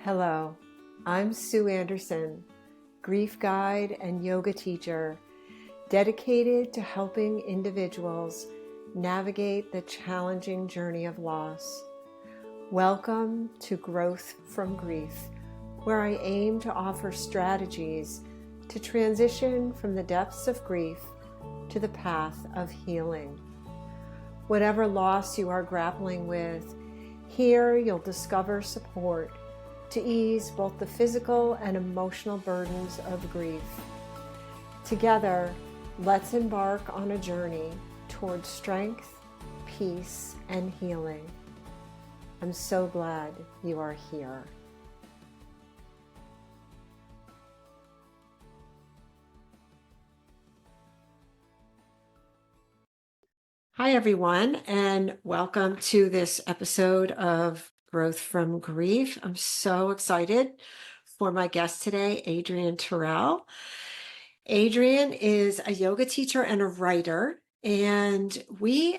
Hello, I'm Sue Andersen, grief guide and yoga teacher, dedicated to helping individuals navigate the challenging journey of loss. Welcome to Growth from Grief, where I aim to offer strategies to transition from the depths of grief to the path of healing. Whatever loss you are grappling with, here you'll discover support to ease both the physical and emotional burdens of grief. Together, let's embark on a journey towards strength, peace, and healing. I'm so glad you are here. Hi, everyone, and welcome to this episode of Growth from Grief. I'm so excited for my guest today, Adrien Terrell. Adrien is a yoga teacher and a writer, and we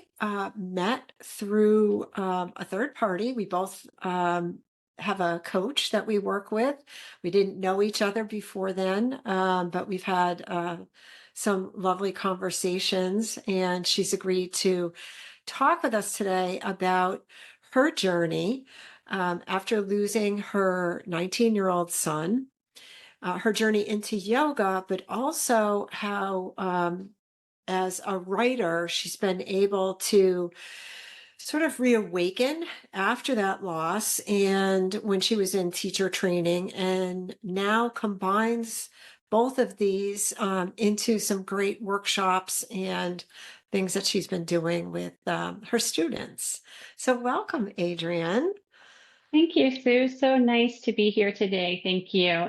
met through a third party. We both have a coach that we work with. We didn't know each other before then, but we've had some lovely conversations, and she's agreed to talk with us today about her journey after losing her 19-year-old son, her journey into yoga, but also how, as a writer, she's been able to sort of reawaken after that loss and when she was in teacher training, and now combines both of these into some great workshops and things that she's been doing with her students. So welcome, Adrienne. Thank you, Sue. So nice to be here today. Thank you.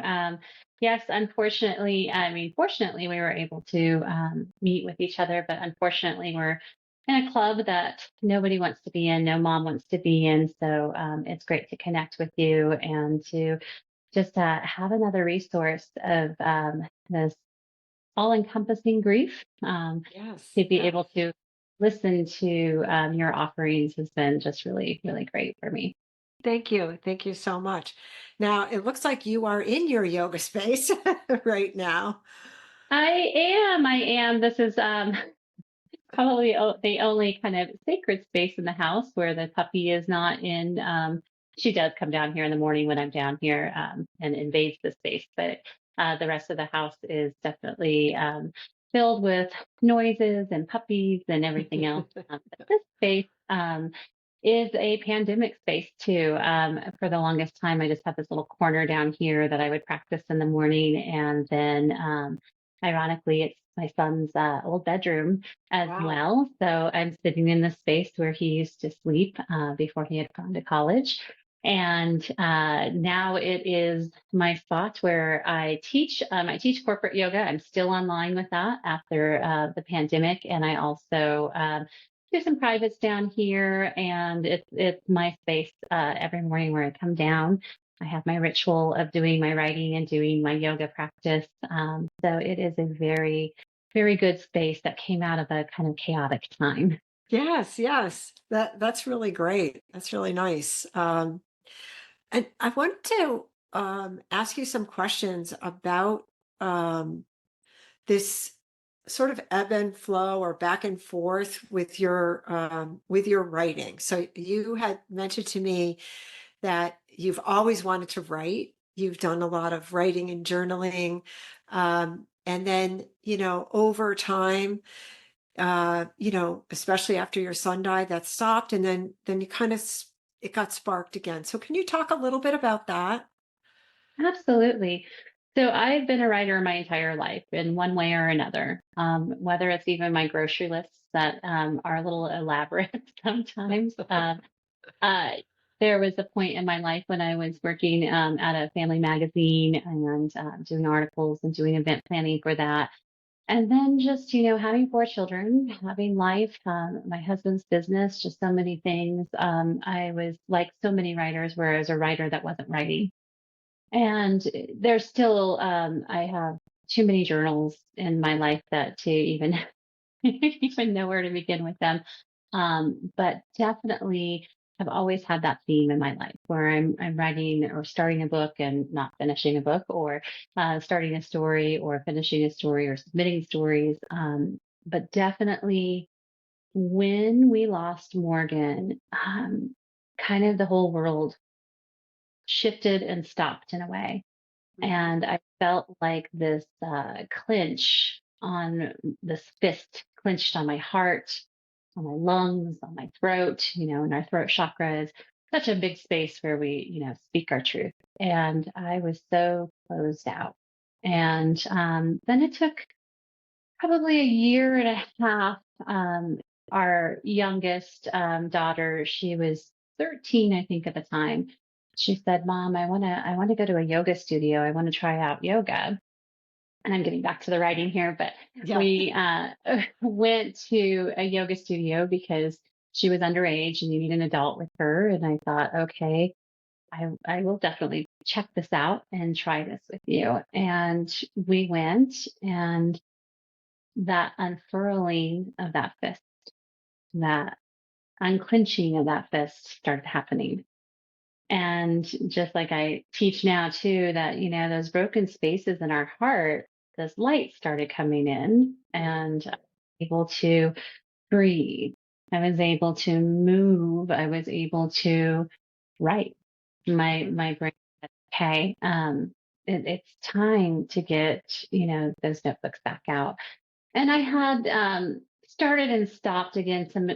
Yes, fortunately, we were able to meet with each other, but unfortunately, we're in a club that nobody wants to be in, no mom wants to be in. So it's great to connect with you and to just have another resource of this all-encompassing grief. Yes, To be yes. able to listen to your offerings has been just really, really great for me. Thank you. Thank you so much. Now, it looks like you are in your yoga space right now. I am. This is probably the only kind of sacred space in the house where the puppy is not in. She does come down here in the morning when I'm down here and invades the space, but the rest of the house is definitely filled with noises and puppies and everything else. But this space is a pandemic space too. For the longest time, I just had this little corner down here that I would practice in the morning, and then ironically, it's my son's old bedroom as Wow. well. So I'm sitting in the space where he used to sleep before he had gone to college. And now it is my spot where I teach. I teach corporate yoga. I'm still online with that after the pandemic, and I also do some privates down here. And it's my space every morning where I come down. I have my ritual of doing my writing and doing my yoga practice. So it is a very, very good space that came out of a kind of chaotic time. Yes, yes. That's really great. That's really nice. And I want to ask you some questions about um, this sort of ebb and flow or back and forth with your writing. So you had mentioned to me that you've always wanted to write. You've done a lot of writing and journaling, and then over time, especially after your son died, that stopped, and then you kind of it got sparked again. So can you talk a little bit about that? Absolutely. So I've been a writer my entire life in one way or another, whether it's even my grocery lists that are a little elaborate sometimes. Uh, there was a point in my life when I was working at a family magazine and doing articles and doing event planning for that. And then just, having four children, having life, my husband's business, just so many things. I was like so many writers, where I was a writer that wasn't writing. And there's still, I have too many journals in my life that to even even know where to begin with them. But definitely I've always had that theme in my life where I'm writing or starting a book and not finishing a book, or starting a story or finishing a story or submitting stories. But definitely when we lost Morgan, kind of the whole world shifted and stopped in a way. Mhm. And I felt like this clinch on this fist clenched on my heart, on my lungs, on my throat, and our throat chakra is such a big space where we, speak our truth. And I was so closed out. And then it took probably a year and a half. Our youngest daughter, she was 13, I think, at the time. She said, "Mom, I want to go to a yoga studio. I want to try out yoga." And I'm getting back to the writing here, but Yeah. we went to a yoga studio because she was underage and you need an adult with her. And I thought, okay, I will definitely check this out and try this with you. And we went, and that unfurling of that fist, that unclenching of that fist started happening. And just like I teach now too, that, those broken spaces in our heart, this light started coming in, and I was able to breathe. I was able to move. I was able to write. Mhm. My brain said, okay, it's time to get, those notebooks back out. And I had started and stopped again some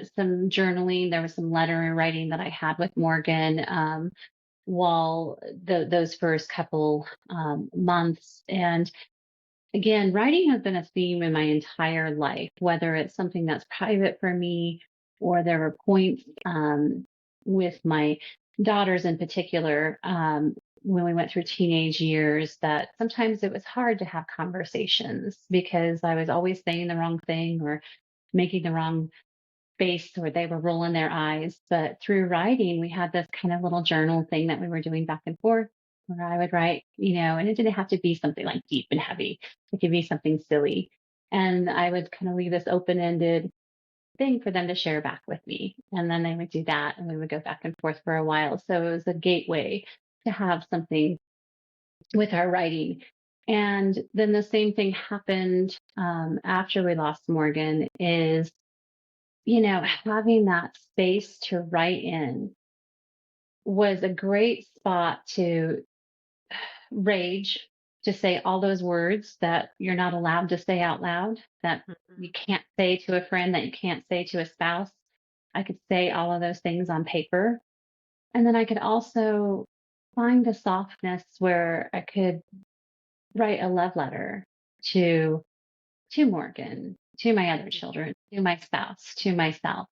journaling. There was some letter writing that I had with Morgan, while those first couple months. And again, writing has been a theme in my entire life, whether it's something that's private for me, or there were points with my daughters in particular, when we went through teenage years, that sometimes it was hard to have conversations because I was always saying the wrong thing or making the wrong face, or they were rolling their eyes. But through writing, we had this kind of little journal thing that we were doing back and forth, where I would write, and it didn't have to be something like deep and heavy. It could be something silly. And I would kind of leave this open ended thing for them to share back with me. And then they would do that, and we would go back and forth for a while. So it was a gateway to have something with our writing. And then the same thing happened after we lost Morgan, is having that space to write in was a great spot to rage, to say all those words that you're not allowed to say out loud, that Mhm. you can't say to a friend, that you can't say to a spouse. I could say all of those things on paper. And then I could also find a softness where I could write a love letter to Morgan, to my other children, to my spouse, to myself.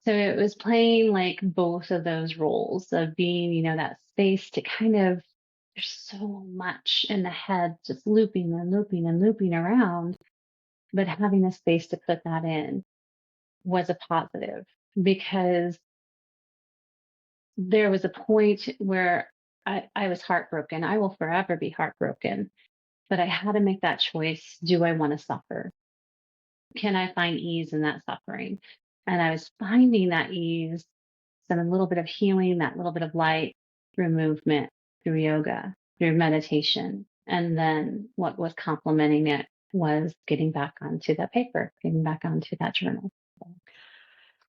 So it was playing like both of those roles of being, that space to kind of, there's so much in the head just looping and looping and looping around, but having a space to put that in was a positive, because there was a point where I was heartbroken. I will forever be heartbroken, but I had to make that choice. Do I want to suffer? Can I find ease in that suffering? And I was finding that ease, some little bit of healing, that little bit of light, through movement, through yoga, through meditation. And then what was complementing it was getting back onto that paper, getting back onto that journal.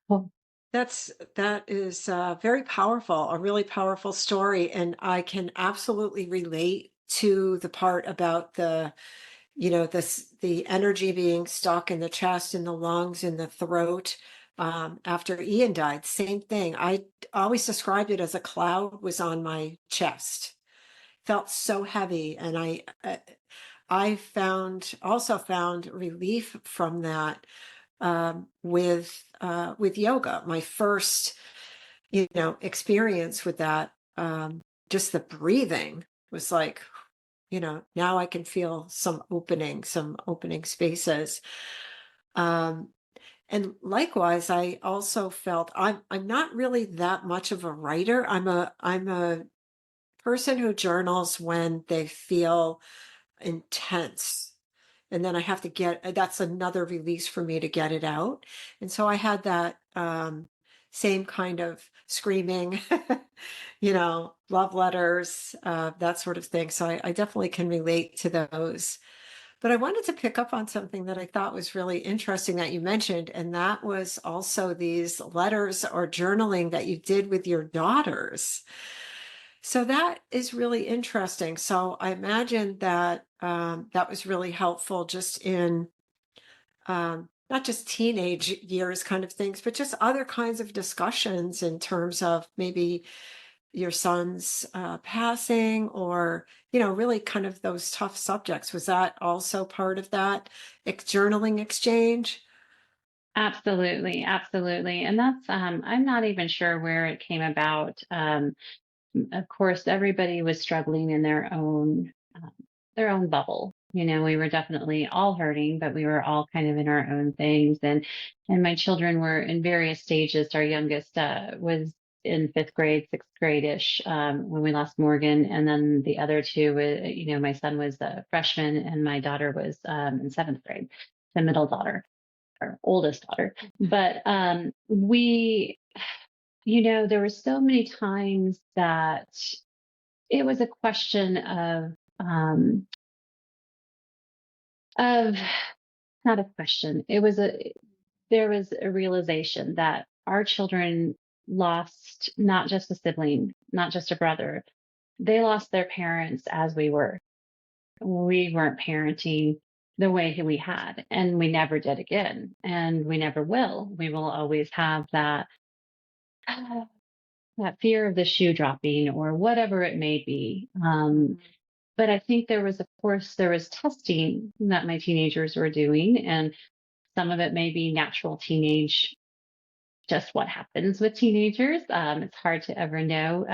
Well, That is very powerful, a really powerful story, and I can absolutely relate to the part about the energy being stuck in the chest, in the lungs, in the throat. After Ian died, same thing. I always described it as a cloud was on my chest. Felt so heavy, and I found relief from that with yoga. My first, experience with that, just the breathing was like, now I can feel some opening spaces. Um, and likewise, I also felt I'm not really that much of a writer. I'm a person who journals when they feel intense. And then I have to that's another release for me to get it out. And so I had that same kind of screaming, love letters, that sort of thing. So I definitely can relate to those. But I wanted to pick up on something that I thought was really interesting that you mentioned, and that was also these letters or journaling that you did with your daughters. So that is really interesting. So I imagine that that was really helpful just in not just teenage years kind of things, but just other kinds of discussions in terms of maybe your son's passing or, really kind of those tough subjects. Was that also part of that journaling exchange? Absolutely, absolutely. And that's I'm not even sure where it came about. Of course, everybody was struggling in their own bubble. We were definitely all hurting, but we were all kind of in our own things. And my children were in various stages. Our youngest was in fifth grade, sixth grade ish when we lost Morgan, and then the other two, my son was a freshman, and my daughter was in seventh grade, the middle daughter, our oldest daughter. But there were so many times that it was a question of not a question. There was a realization that our children lost not just a sibling, not just a brother. They lost their parents as we were. We weren't parenting the way we had, and we never did again, and we never will. We will always have that fear of the shoe dropping or whatever it may be. But I think of course, there was testing that my teenagers were doing, and some of it may be natural teenage, just what happens with teenagers. It's hard to ever know.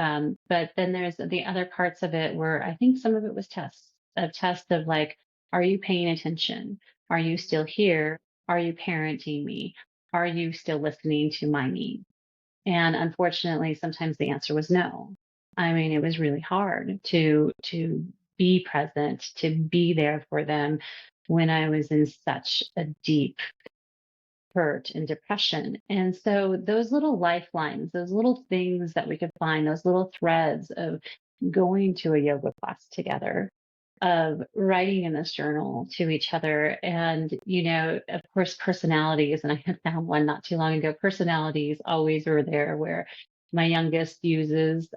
But then there's the other parts of it where I think some of it was tests, a test of like, are you paying attention? Are you still here? Are you parenting me? Are you still listening to my needs? And unfortunately, sometimes the answer was no. I mean, it was really hard to be present, to be there for them when I was in such a deep hurt and depression. And so those little lifelines, those little things that we could find, those little threads of going to a yoga class together, of writing in this journal to each other. And, of course, personalities, and I had found one not too long ago, personalities always were there where my youngest uses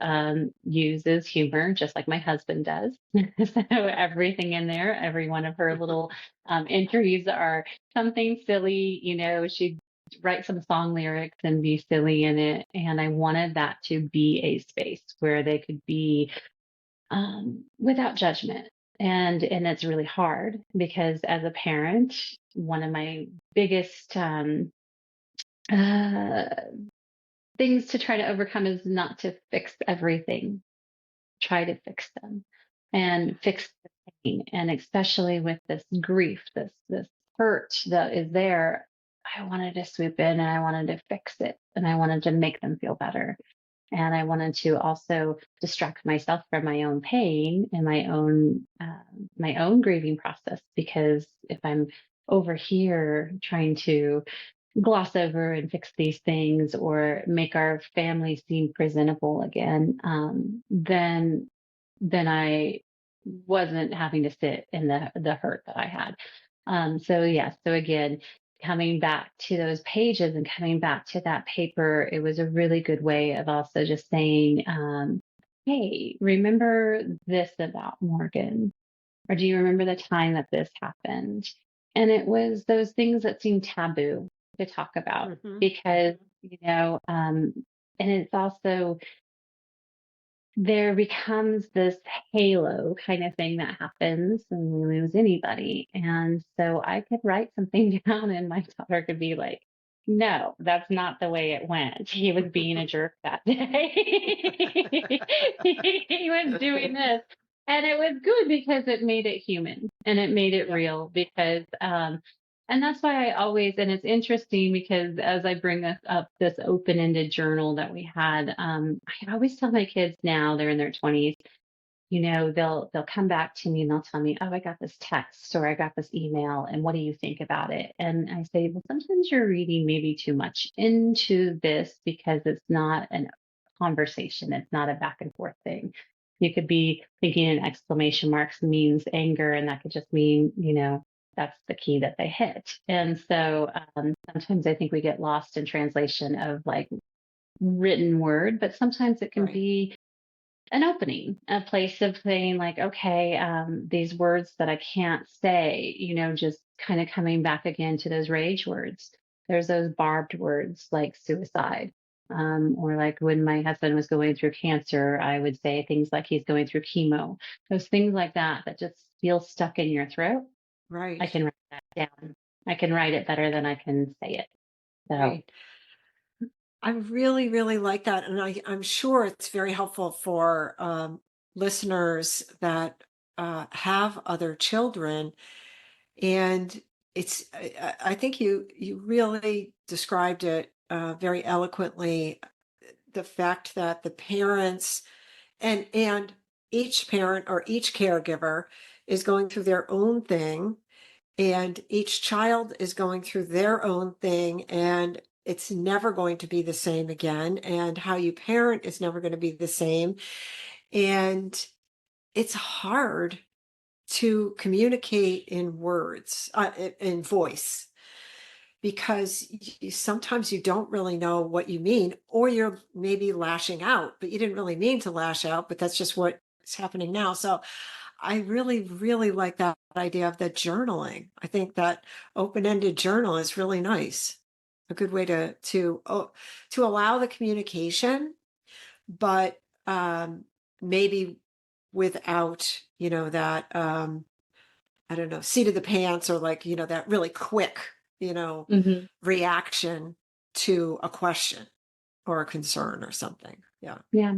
humor just like my husband does. So everything in there, every one of her little entries are something silly. She'd write some song lyrics and be silly in it. And I wanted that to be a space where they could be without judgment. And it's really hard because as a parent, one of my biggest uh, things to try to overcome is not to fix everything. Try to fix them and fix the pain. And especially with this grief, this hurt that is there, I wanted to swoop in and I wanted to fix it and I wanted to make them feel better. And I wanted to also distract myself from my own pain and my own grieving process, because if I'm over here trying to gloss over and fix these things or make our family seem presentable again, then I wasn't having to sit in the hurt that I had. So yeah, so again, coming back to those pages and coming back to that paper, it was a really good way of also just saying, hey, remember this about Morgan? Or do you remember the time that this happened? And it was those things that seemed taboo to talk about Hmm. because, and it's also there becomes this halo kind of thing that happens when we lose anybody. And so I could write something down and my daughter could be like, no, that's not the way it went. He was being a jerk that day. He was doing this. And it was good because it made it human and it made it Yep. real because and that's why I always, and it's interesting because as I bring up this open ended journal that we had, I always tell my kids now, they're in their 20s, they'll come back to me and they'll tell me, oh, I got this text or I got this email. And what do you think about it? And I say, well, sometimes you're reading maybe too much into this because it's not an conversation. It's not a back and forth thing. You could be thinking an exclamation marks means anger, and that could just mean, that's the key that they hit. And so sometimes I think we get lost in translation of like written word, but sometimes it can Right. be an opening, a place of saying like, okay, these words that I can't say, just kind of coming back again to those rage words. There's those barbed words like suicide. Or like when my husband was going through cancer, I would say things like he's going through chemo. Those things like that that just feel stuck in your throat. I Right. can write that down. I can write it better than I can say it. So, Right. I really, really like that. And I'm sure it's very helpful for listeners that have other children. And I think you really described it very eloquently. The fact that the parents and each parent or each caregiver is going through their own thing, and each child is going through their own thing, and it's never going to be the same again, and how you parent is never going to be the same, and it's hard to communicate in words, in voice, because sometimes you don't really know what you mean, or you're maybe lashing out, but you didn't really mean to lash out, but that's just what's happening now. So I really, really like that idea of the journaling. I think that open-ended journal is really nice. A good way to allow the communication, but maybe without, that I don't know, seat of the pants, or like, that really quick, you know, mhm, reaction to a question or a concern or something. Yeah. yeah,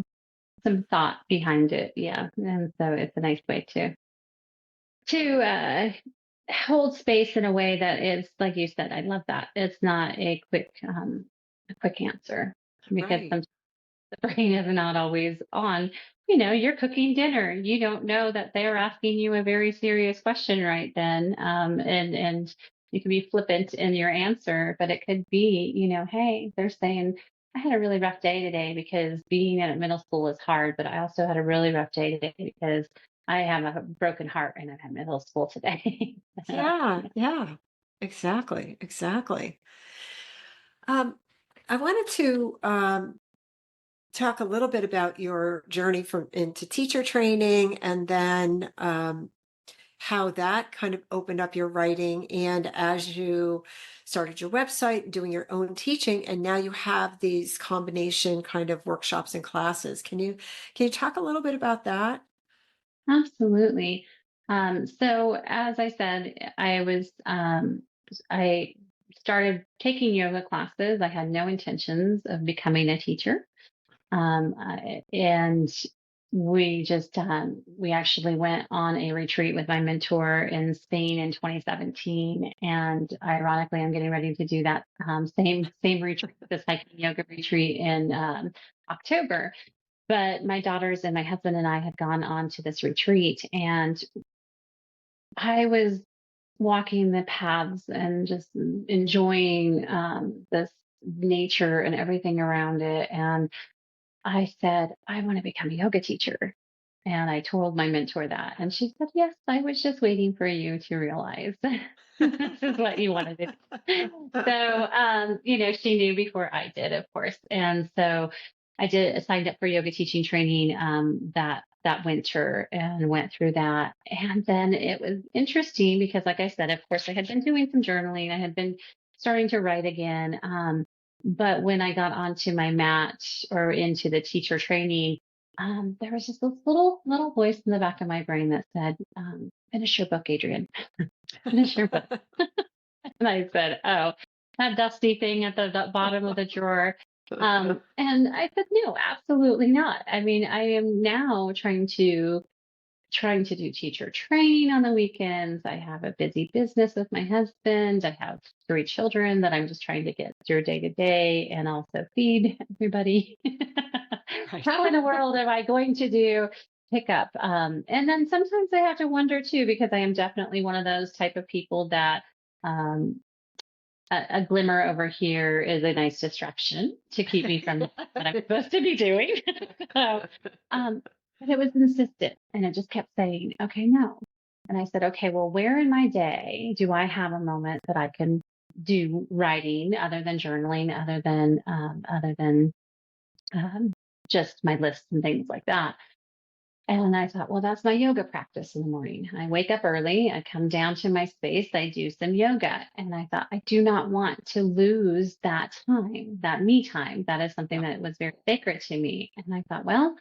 some thought behind it. Yeah. And so it's a nice way to hold space in a way that is, like you said, I love that. It's not a quick answer, because Right. sometimes the brain is not always on. You're cooking dinner. You don't know that they're asking you a very serious question right then. And you can be flippant in your answer, but it could be, hey, they're saying, I had a really rough day today because being at middle school is hard, but I also had a really rough day today because I have a broken heart and I'm at middle school today. Yeah. Yeah. Exactly. Exactly. Um, I wanted to talk a little bit about your journey from into teacher training, and then how that kind of opened up your writing, and as you started your website, doing your own teaching, and now you have these combination kind of workshops and classes. Can you talk a little bit about that? Absolutely. So as I said, I started taking yoga classes. I had no intentions of becoming a teacher. And we actually went on a retreat with my mentor in Spain in 2017. And ironically, I'm getting ready to do that same retreat, this hiking yoga retreat in October. But my daughters and my husband and I had gone on to this retreat, and I was walking the paths and just enjoying this nature and everything around it. And I said, I want to become a yoga teacher. And I told my mentor that. And she said, yes, I was just waiting for you to realize this is what you wanted to do. So, she knew before I did, of course. And so I signed up for yoga teaching training that winter and went through that. And then it was interesting because, like I said, of course, I had been doing some journaling. I had been starting to write again. But when I got onto my mat or into the teacher training, there was just this little voice in the back of my brain that said, "Finish your book, Adrienne. Finish your book." And I said, "Oh, that dusty thing at the bottom of the drawer." And I said, "No, absolutely not. I mean, I am now trying to do teacher training on the weekends. I have a busy business with my husband. I have three children that I'm just trying to get through day to day and also feed everybody. Right. How in the world am I going to do pickup?" And then sometimes I have to wonder too, because I am definitely one of those type of people that um, a glimmer over here is a nice distraction to keep me from what I'm supposed to be doing. So, um, but it was insistent and it just kept saying, okay, no. And I said, okay, well, where in my day do I have a moment that I can do writing other than journaling, other than um, just my lists and things like that? And I thought, well, that's my yoga practice in the morning. I wake up early, I come down to my space, I do some yoga. And I thought, I do not want to lose that time, that me time. That is something Yeah. that was very sacred to me. And I thought, well,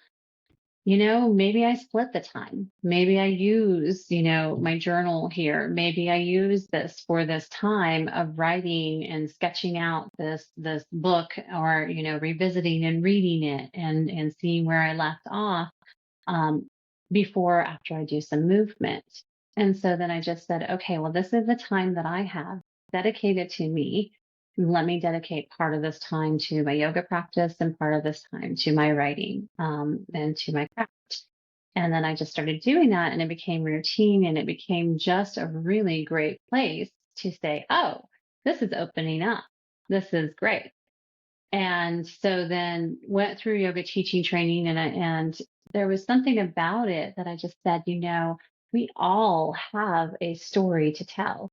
maybe I split the time. Maybe I use, my journal here. Maybe I use this for this time of writing and sketching out this book, or, revisiting and reading it and seeing where I left off, um, before or after I do some movement. And so then I just said, okay, well, this is the time that I have dedicated to me. Let me dedicate part of this time to my yoga practice and part of this time to my writing, and to my craft. And then I just started doing that and it became routine and it became just a really great place to say, oh, this is opening up. This is great. And so then went through yoga teaching training, and there was something about it that I just said, we all have a story to tell,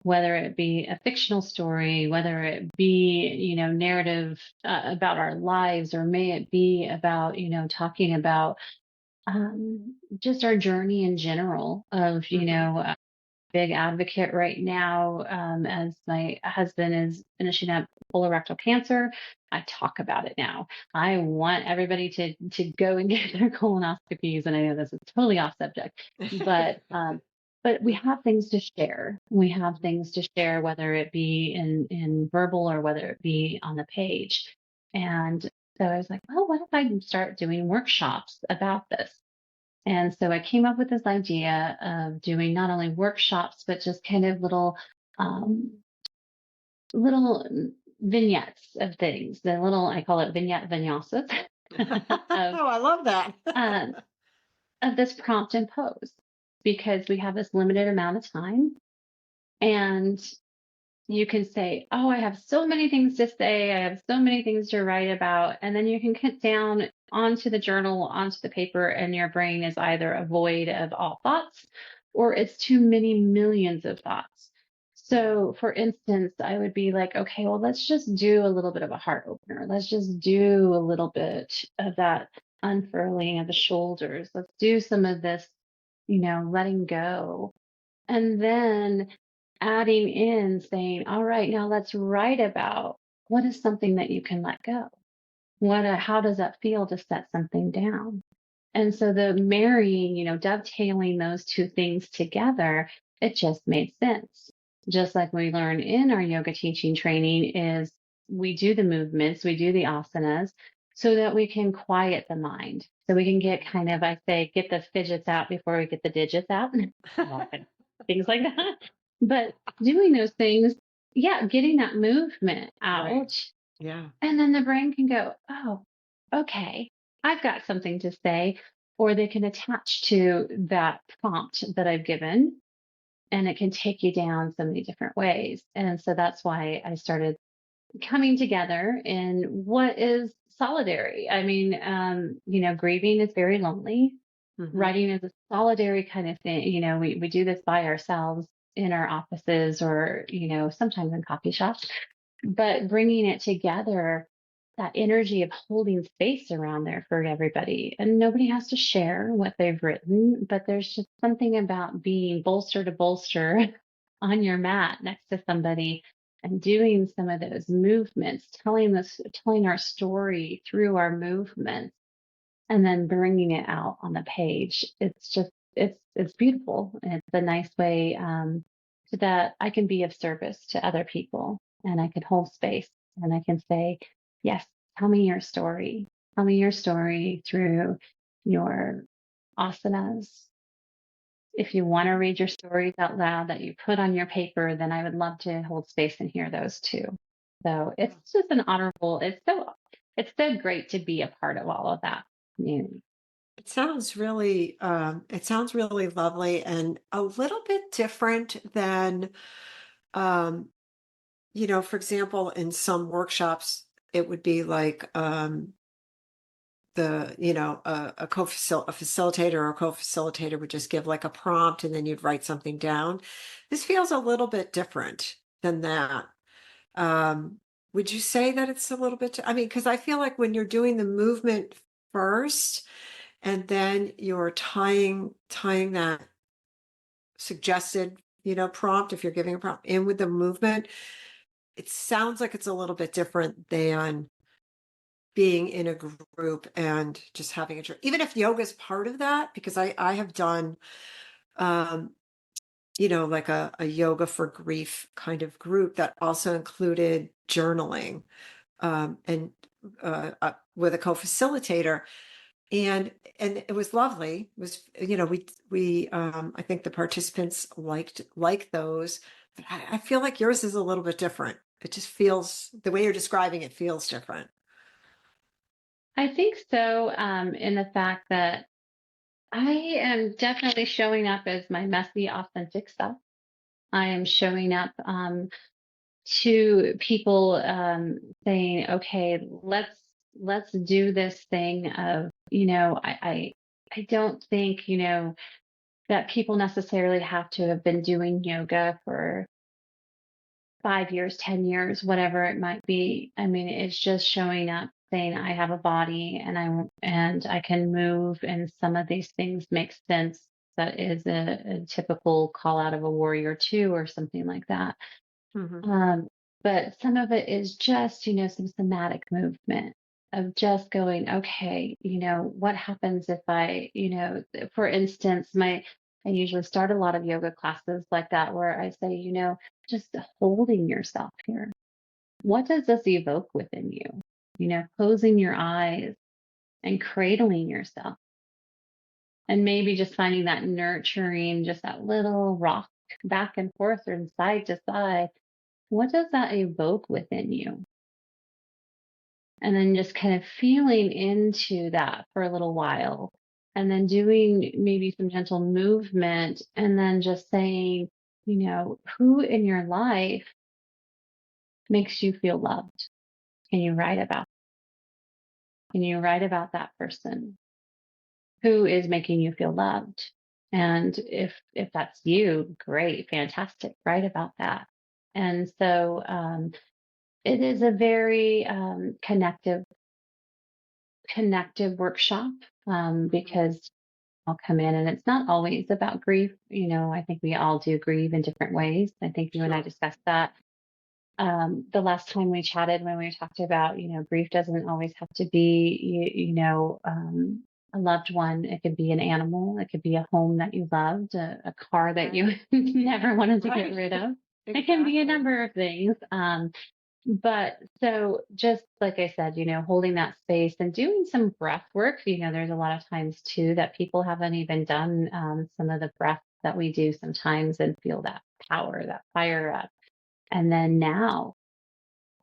whether it be a fictional story, whether it be, narrative about our lives, or may it be about, talking about just our journey in general of, Hmm. big advocate right now, as my husband is finishing up colorectal cancer. I talk about it now. I want everybody to go and get their colonoscopies, and I know this is totally off subject, but we have things to share. We have things to share, whether it be in verbal or whether it be on the page. And so I was like, well, what if I start doing workshops about this? And so I came up with this idea of doing not only workshops, but just kind of um, little vignettes of things. I call it vignette vinyasas of, Oh, I love that. um, of this prompt and pose, because we have this limited amount of time, and you can say, oh, I have so many things to say. I have so many things to write about. And then you can cut down onto the journal, onto the paper, and your brain is either a void of all thoughts or it's too many millions of thoughts. So, for instance, I would be like, okay, well, let's just do a little bit of a heart opener. Let's just do a little bit of that unfurling of the shoulders. Let's do some of this, letting go. And then adding in saying, all right, now let's write about what is something that you can let go. How does that feel to set something down? And so the marrying, dovetailing those two things together, it just made sense. Just like we learn in our yoga teaching training is we do the movements, we do the asanas so that we can quiet the mind. So we can get kind of, I say, get the fidgets out before we get the digits out. Well, things like that. But doing those things, yeah, getting that movement Right. out, Yeah. and then the brain can go, oh, okay, I've got something to say. Or they can attach to that prompt that I've given, and it can take you down so many different ways. And so that's why I started coming together in what is solidary. I mean, grieving is very lonely. Hmm. Writing is a solidary kind of thing. We do this by ourselves in our offices, or, sometimes in coffee shops, but bringing it together, that energy of holding space around there for everybody. And nobody has to share what they've written, but there's just something about being bolster to bolster on your mat next to somebody and doing some of those movements, telling our story through our movements, and then bringing it out on the page. It's just, it's beautiful. It's a nice way, so that I can be of service to other people, and I can hold space, and I can say, yes, tell me your story. Tell me your story through your asanas. If you want to read your stories out loud that you put on your paper, then I would love to hold space and hear those too. So it's just an honorable, it's so great to be a part of all of that community. It sounds really lovely and a little bit different than, um, for example, in some workshops, it would be like a facilitator or a co-facilitator would just give like a prompt and then you'd write something down. This feels a little bit different than that. Um, would you say that it's a little bit, I mean, because I feel like when you're doing the movement first and then you're tying that suggested, prompt, if you're giving a prompt in with the movement, it sounds like it's a little bit different than being in a group and just having even if yoga is part of that, because I have done, um, like a yoga for grief kind of group that also included journaling, and with a co-facilitator, and it was lovely. It was, I think the participants liked those, but I feel like yours is a little bit different. It just feels, the way you're describing it feels different. I think so, in the fact that I am definitely showing up as my messy, authentic self. I am showing up to people, saying, "Okay, let's do this thing." Of I don't think that people necessarily have to have been doing yoga for 5 years, 10 years, whatever it might be. I mean, it's just showing up, saying, "I have a body, and I can move, and some of these things make sense." That is a typical call out of a warrior two or something like that. Hmm. Um, but some of it is just, some somatic movement of just going, okay, what happens if for instance, I usually start a lot of yoga classes like that where I say, just holding yourself here. What does this evoke within you? Closing your eyes and cradling yourself, and maybe just finding that nurturing, just that little rock back and forth or side to side. What does that evoke within you? And then just kind of feeling into that for a little while, and then doing maybe some gentle movement, and then just saying, who in your life makes you feel loved? Can you write about? Can you write about that person? Who is making you feel loved? And if that's you, great, fantastic, write about that. And so it is a very connective workshop, because I'll come in and it's not always about grief. I think we all do grieve in different ways. I think you and I Sure. discussed that the last time we chatted, when we talked about, grief doesn't always have to be, a loved one. It could be an animal. It could be a home that you loved, a car that Right. you never wanted to get Right. rid of. It can be a Exactly. number of things. But so just like I said, holding that space and doing some breath work. There's a lot of times too that people haven't even done some of the breath that we do sometimes, and feel that power, that fire up. And then now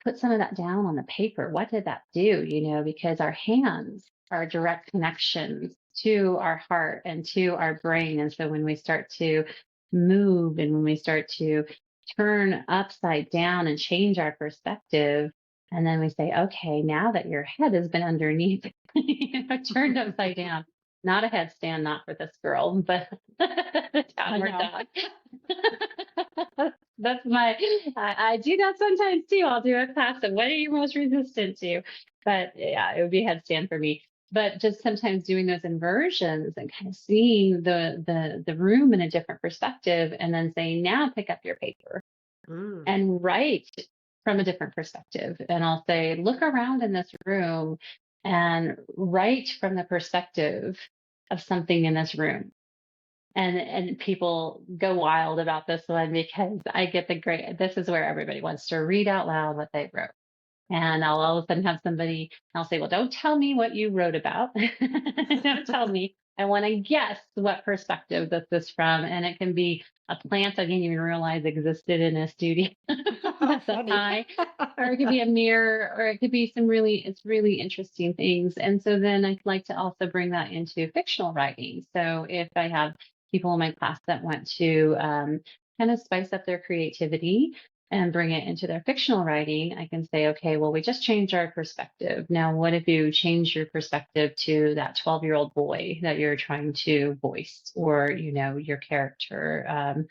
put some of that down on the paper. What did that do? Because our hands are direct connections to our heart and to our brain. And so when we start to move, and when we start to turn upside down and change our perspective, and then we say, okay, now that your head has been underneath, turned upside down, not a headstand, not for this girl, but I downward know. dog. That's I do that sometimes too. I'll do a class of what are you most resistant to? But yeah, it would be headstand for me. But just sometimes doing those inversions and kind of seeing the room in a different perspective, and then saying, now pick up your paper Mm. and write from a different perspective. And I'll say, look around in this room and write from the perspective of something in this room. And people go wild about this one, because I get the great, this is where everybody wants to read out loud what they wrote. And I'll all of a sudden have somebody, I'll say, well, don't tell me what you wrote about. Don't tell me. I want to guess what perspective this is from. And it can be a plant I didn't even realize existed in a studio that's up Funny. high, or it could be a mirror, or it could be it's really interesting things. And so then I like to also bring that into fictional writing. So if I have people in my class that want to kind of spice up their creativity, and bring it into their fictional writing, I can say, okay, well, we just changed our perspective. Now, what if you change your perspective to that 12-year-old boy that you're trying to voice, or, your character,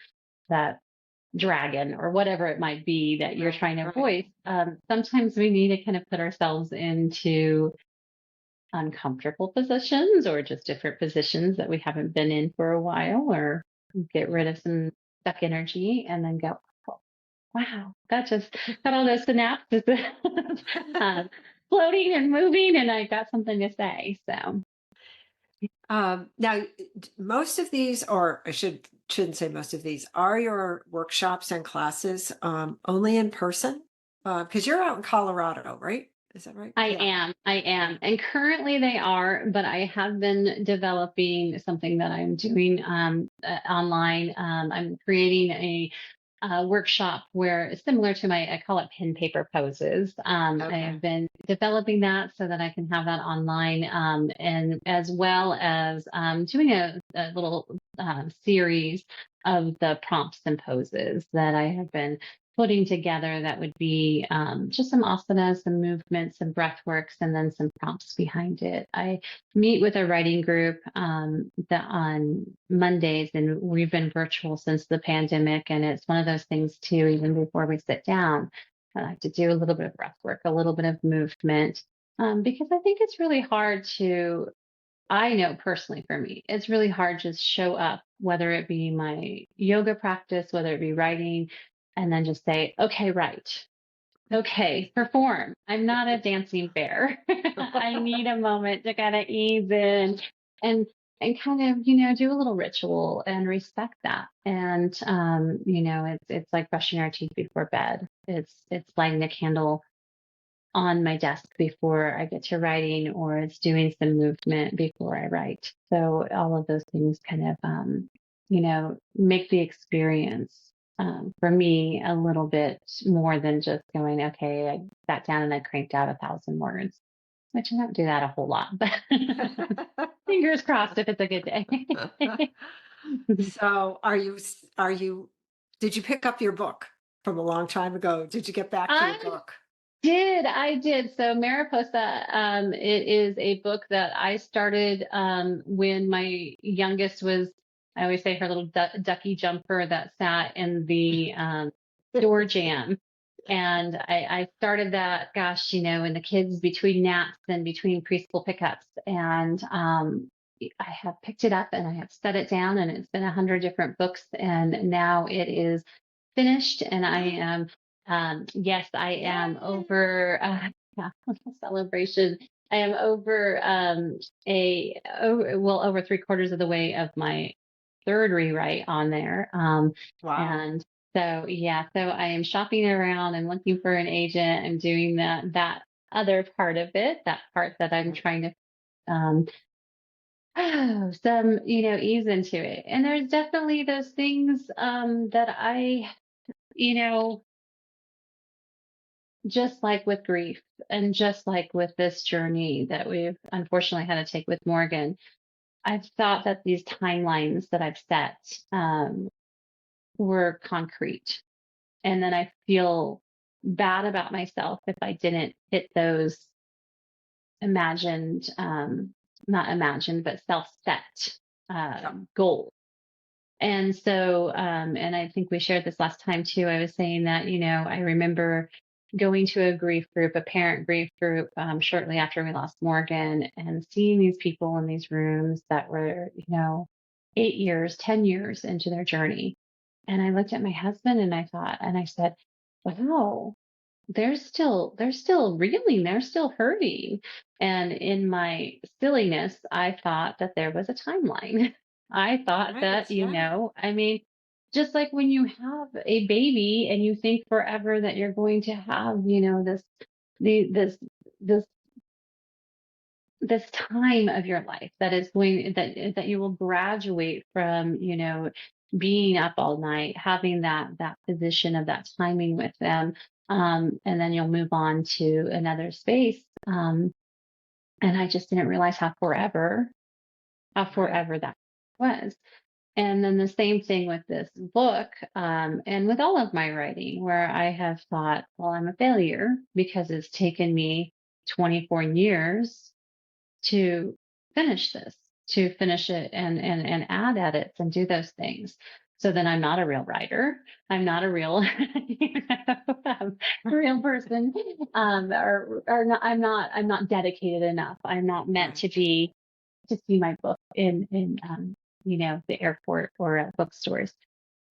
that dragon or whatever it might be that you're Right, trying to right. voice. Sometimes we need to kind of put ourselves into uncomfortable positions or just different positions that we haven't been in for a while, or get rid of some stuck energy and then go, "Oh, wow, that just got all those synapses uh, floating and moving, and I got something to say." So Now, most of these, or I shouldn't say most of these, are your workshops and classes only in person? Because you're out in Colorado, right? Is that right? Yeah. I Yeah. am. And currently they are, but I have been developing something that I'm doing online. I'm creating a workshop where it's similar to I call it pen paper poses. I Okay. have been developing that so that I can have that online, and as well as doing a little series of the prompts and poses that I have been putting together, that would be just some asanas, some movements, some breath works, and then some prompts behind it. I meet with a writing group on Mondays, and we've been virtual since the pandemic. And it's one of those things too, even before we sit down, I like to do a little bit of breath work, a little bit of movement, because I think it's really hard to, I know personally for me, it's really hard to show up, whether it be my yoga practice, whether it be writing, and then just say, okay, right. Okay, perform. I'm not a dancing bear. I need a moment to kind of ease in and kind of, do a little ritual and respect that. And it's like brushing our teeth before bed. It's lighting a candle on my desk before I get to writing, or it's doing some movement before I write. So all of those things kind of, make the experience for me a little bit more than just going, okay, I sat down and I cranked out 1,000 words, which I don't do that a whole lot, but fingers crossed if it's a good day. So did you pick up your book from a long time ago? Did you get back to your I book? I did. So Mariposa, it is a book that I started when my youngest was, I always say, her little ducky jumper that sat in the door jamb. And I started that, gosh, in the kids between naps and between preschool pickups. And I have picked it up and I have set it down, and it's been 100 different books. And now it is finished, and I am, yes, I am Yay! over, yeah, little celebration. I am over over 3/4 of the way of my third rewrite on there. Wow. And so, yeah, so I am shopping around and looking for an agent and doing that other part of it, that part that I'm trying to um, some, ease into it. And there's definitely those things that I, you know, just like with grief, and just like with this journey that we've unfortunately had to take with Morgan, I've thought that these timelines that I've set were concrete. And then I feel bad about myself if I didn't hit those imagined, not imagined, but self set Yeah. goals. And so, and I think we shared this last time too. I was saying that, I remember going to a grief group, a parent grief group, shortly after we lost Morgan, and seeing these people in these rooms that were, 8 years, 10 years into their journey. And I looked at my husband and I thought, and I said, wow, they're still reeling, they're still hurting. And in my silliness, I thought that there was a timeline. I thought Right. that, Yeah. I mean, just like when you have a baby and you think forever that you're going to have, the this this time of your life that is going, that you will graduate from, being up all night, having that position of that timing with them, and then you'll move on to another space. And I just didn't realize how Right. forever that was. And then the same thing with this book, and with all of my writing, where I have thought, well, I'm a failure because it's taken me 24 years to finish this, to finish it and add edits and do those things. So then I'm not a real writer. I'm not a real, real person, or not, I'm not dedicated enough. I'm not meant Right. to see my book in the airport or at bookstores.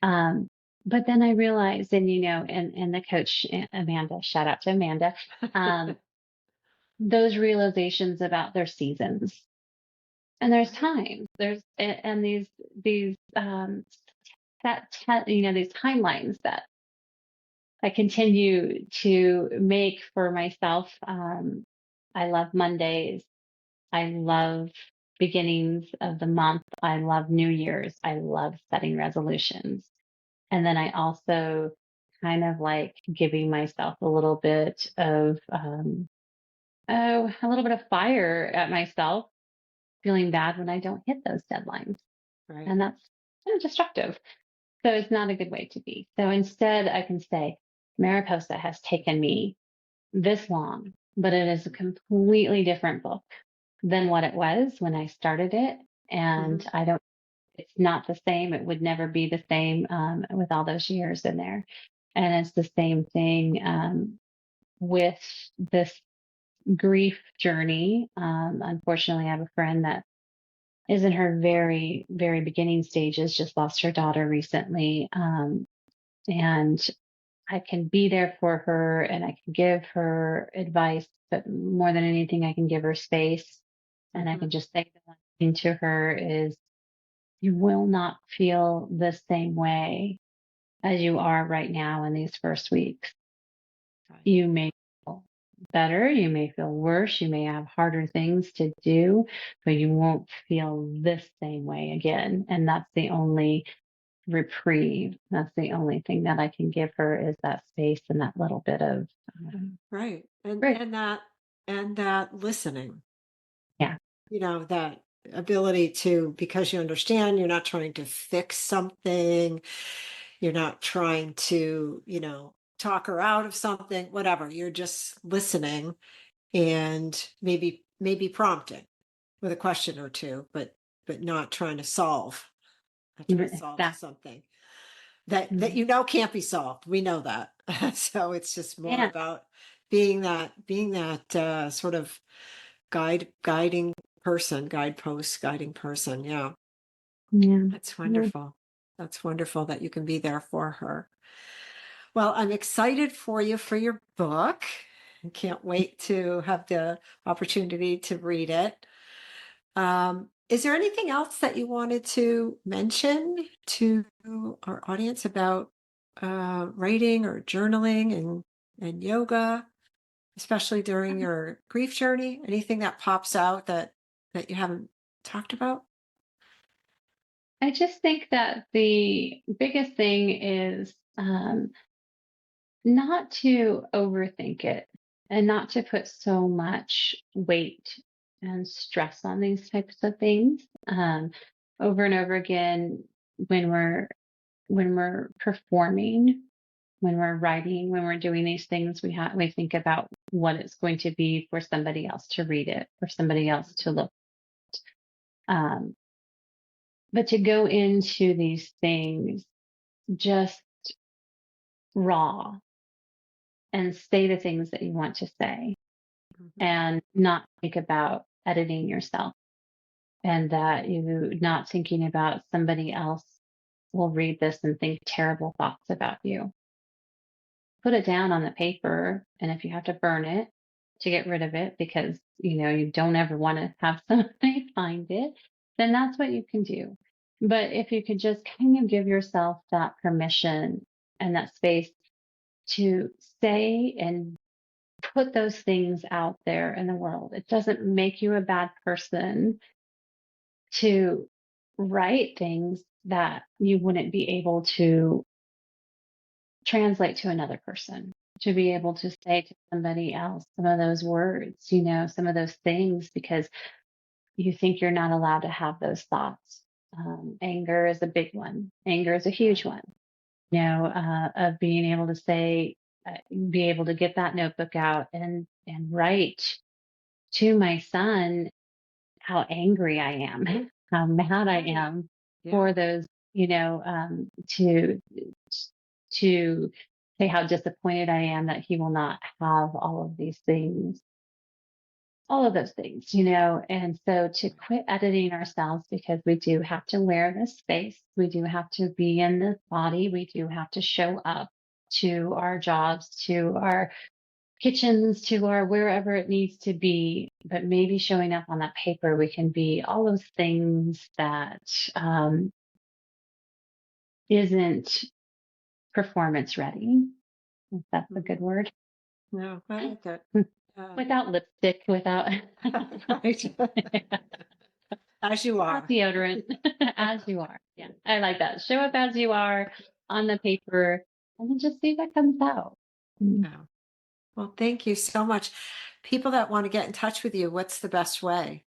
Um, but then I realized, and and the coach Amanda, shout out to Amanda, um, those realizations about their seasons. And there's Right. time. And these these timelines that I continue to make for myself. I love Mondays. I love beginnings of the month. I love New Year's. I love setting resolutions. And then I also kind of like giving myself a little bit of, a little bit of fire at myself, feeling bad when I don't hit those deadlines. Right. And that's kind of destructive. So it's not a good way to be. So instead, I can say, Mariposa has taken me this long, but it is a completely different book than what it was when I started it. Hmm. And it's not the same. It would never be the same with all those years in there. And it's the same thing with this grief journey. Unfortunately, I have a friend that is in her very, very beginning stages, just lost her daughter recently. And I can be there for her and I can give her advice, but more than anything, I can give her space. And I Hmm. can just say the one thing to her is, you will not feel the same way as you are right now in these first weeks. Right. You may feel better, you may feel worse, you may have harder things to do, but you won't feel this same way again. And that's the only reprieve. That's the only thing that I can give her, is that space and that little bit of Right. And grace. that listening, Yeah. that ability to, because you understand you're not trying to fix something, you're not trying to, talk her out of something, whatever. You're just listening and maybe prompting with a question or two, but not trying to solve Exactly. something that Mhm. can't be solved. We know that. So it's just more Yeah. about being that sort of guiding person, guidepost, guiding person. Yeah, Yeah. that's Yeah. wonderful. That's wonderful that you can be there for her. Well, I'm excited for you for your book. I can't wait to have the opportunity to read it. Is there anything else that you wanted to mention to our audience about writing or journaling and yoga, especially during your grief journey? Anything that pops out that you haven't talked about? I just think that the biggest thing is not to overthink it and not to put so much weight and stress on these types of things. Over and over again, when we're performing, when we're writing, when we're doing these things, we think about what it's going to be for somebody else to read it, for somebody else to look. Um, but to go into these things just raw and say the things that you want to say Mhm. and not think about editing yourself, and that you not thinking about somebody else will read this and think terrible thoughts about you. Put it down on the paper, and if you have to burn it to get rid of it because you don't ever want to have somebody find it, then that's what you can do. But if you could just kind of give yourself that permission and that space to say and put those things out there in the world, it doesn't make you a bad person to write things that you wouldn't be able to translate to another person, to be able to say to somebody else some of those words, some of those things, because you think you're not allowed to have those thoughts. Anger is a big one. Anger is a huge one. Of being able to say, be able to get that notebook out and write to my son how angry I am, how mad I Right. am Yeah. for those, to say how disappointed I am that he will not have all of these things, all of those things, and so to quit editing ourselves because we do have to wear this space, we do have to be in this body, we do have to show up to our jobs, to our kitchens, to our wherever it needs to be, but maybe showing up on that paper, we can be all those things that isn't performance ready, if that's a good Mhm. word. No, I like that. Yeah. Without lipstick, without Right. As you without are. deodorant, as you are. Yeah, I like that. Show up as you are on the paper, and then just see what comes out. Mm. Yeah. Well, thank you so much. People that want to get in touch with you, what's the best way?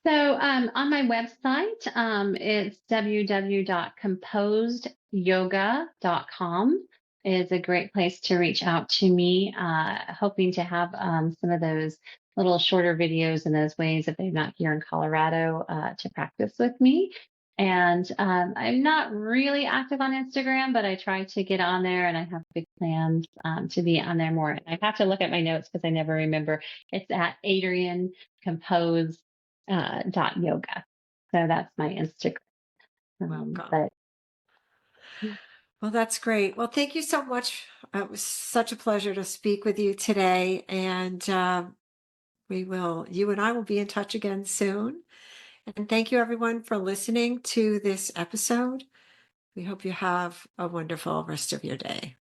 So on my website, it's www.composedyoga.com is a great place to reach out to me. Hoping to have some of those little shorter videos in those ways if they're not here in Colorado to practice with me. And I'm not really active on Instagram, but I try to get on there and I have big plans to be on there more. I have to look at my notes because I never remember. It's at Adrienne Compose dot yoga. So that's my Instagram. Welcome. But Well, that's great. Well, thank you so much. It was such a pleasure to speak with you today. And you and I will be in touch again soon. And thank you, everyone, for listening to this episode. We hope you have a wonderful rest of your day.